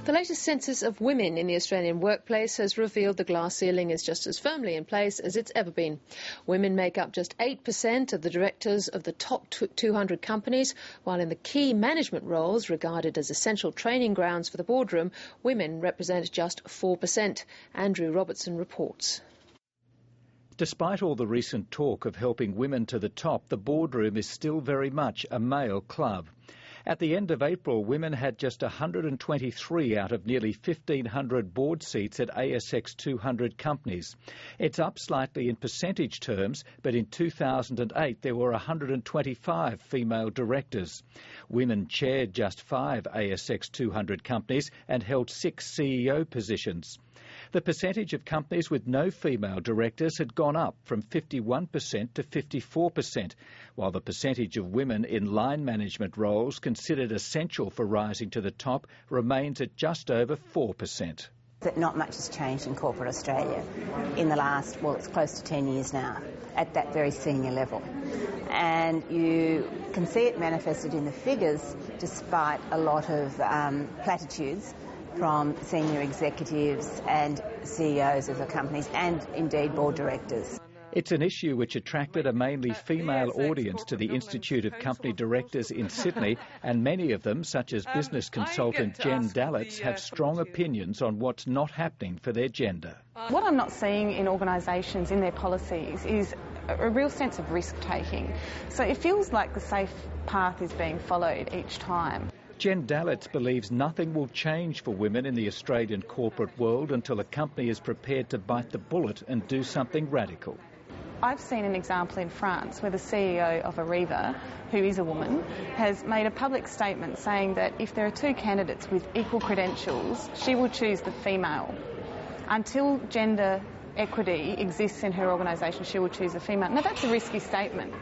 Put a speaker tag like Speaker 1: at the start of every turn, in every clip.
Speaker 1: The latest census of women in the Australian workplace has revealed the glass ceiling is just as firmly in place as it's ever been. Women make up just 8% of the directors of the top 200 companies, while in the key management roles regarded as essential training grounds for the boardroom, women represent just 4%. Andrew Robertson reports.
Speaker 2: Despite all the recent talk of helping women to the top, the boardroom is still very much a male club. At the end of April, women had just 123 out of nearly 1,500 board seats at ASX 200 companies. It's up slightly in percentage terms, but in 2008 there were 125 female directors. Women chaired just 5 ASX 200 companies and held 6 CEO positions. The percentage of companies with no female directors had gone up from 51% to 54%, while the percentage of women in line management roles considered essential for rising to the top remains at just over 4%.
Speaker 3: That not much has changed in corporate Australia in the last, well, it's close to 10 years now, at that very senior level. And you can see it manifested in the figures despite a lot of platitudes from senior executives and CEOs of the companies and indeed board directors.
Speaker 2: It's an issue which attracted a mainly female audience to the Institute of Company Directors in Sydney, and many of them, such as business consultant Jen Dallitz, have strong opinions on what's not happening for their gender.
Speaker 4: What I'm not seeing in organisations, in their policies, is a real sense of risk-taking. So it feels like the safe path is being followed each time.
Speaker 2: Jen Dallitz believes nothing will change for women in the Australian corporate world until a company is prepared to bite the bullet and do something radical.
Speaker 4: I've seen an example in France where the CEO of Arriva, who is a woman, has made a public statement saying that if there are 2 candidates with equal credentials, she will choose the female. Until gender equity exists in her organisation, she will choose a female. Now, that's a risky statement.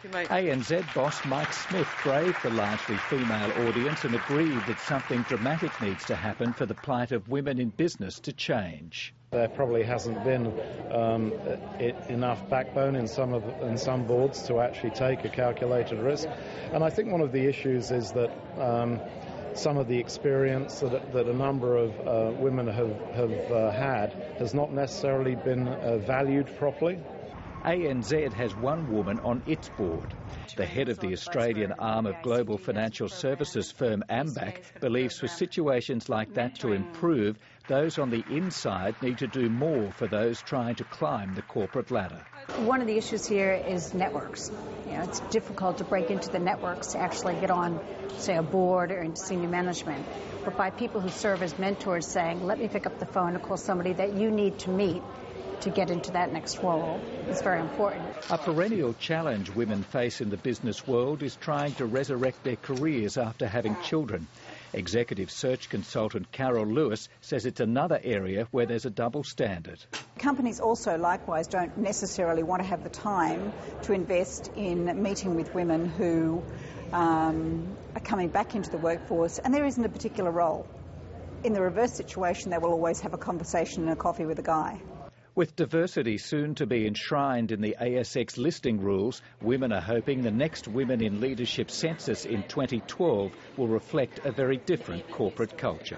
Speaker 2: ANZ boss Mike Smith braved the largely female audience and agreed that something dramatic needs to happen for the plight of women in business to change.
Speaker 5: There probably hasn't been enough backbone in some boards to actually take a calculated risk. And I think one of the issues is that some of the experience that a number of women have had has not necessarily been valued properly.
Speaker 2: ANZ has one woman on its board. The head of the Australian arm of global financial services firm Ambac believes for situations like that to improve, those on the inside need to do more for those trying to climb the corporate ladder.
Speaker 6: One of the issues here is networks. It's difficult to break into the networks to actually get on, say, a board or into senior management. But by people who serve as mentors saying, let me pick up the phone and call somebody that you need to meet to get into that next role is very important.
Speaker 2: A perennial challenge women face in the business world is trying to resurrect their careers after having children. Executive search consultant Carol Lewis says it's another area where there's a double standard.
Speaker 7: Companies also likewise don't necessarily want to have the time to invest in meeting with women who are coming back into the workforce and there isn't a particular role. In the reverse situation, they will always have a conversation and a coffee with a guy.
Speaker 2: With diversity soon to be enshrined in the ASX listing rules, women are hoping the next Women in Leadership census in 2012 will reflect a very different corporate culture.